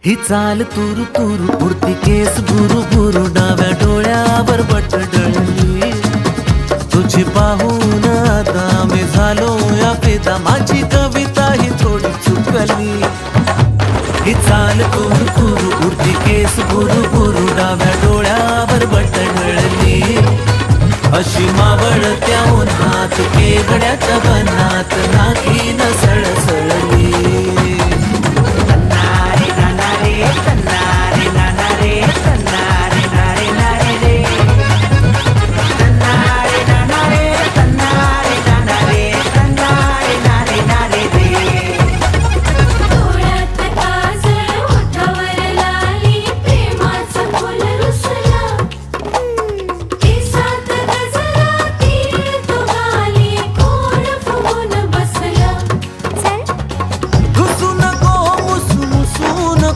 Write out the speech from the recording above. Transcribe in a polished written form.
ही चाल तुरु तुरु उडती केस भुरु भुरु डाव्या डोळ्यावर बट डळली तुझी पाहून आता मी झालो या फिदा माझी कविता ही थोडी चुकली ही चाल तुरु तुरु उडती केस भुरु भुरु डाव्या डोळ्यावर बट डळली अशी मावळत्या उन्हात केवड्याच्या बनात नाकी न सळसळली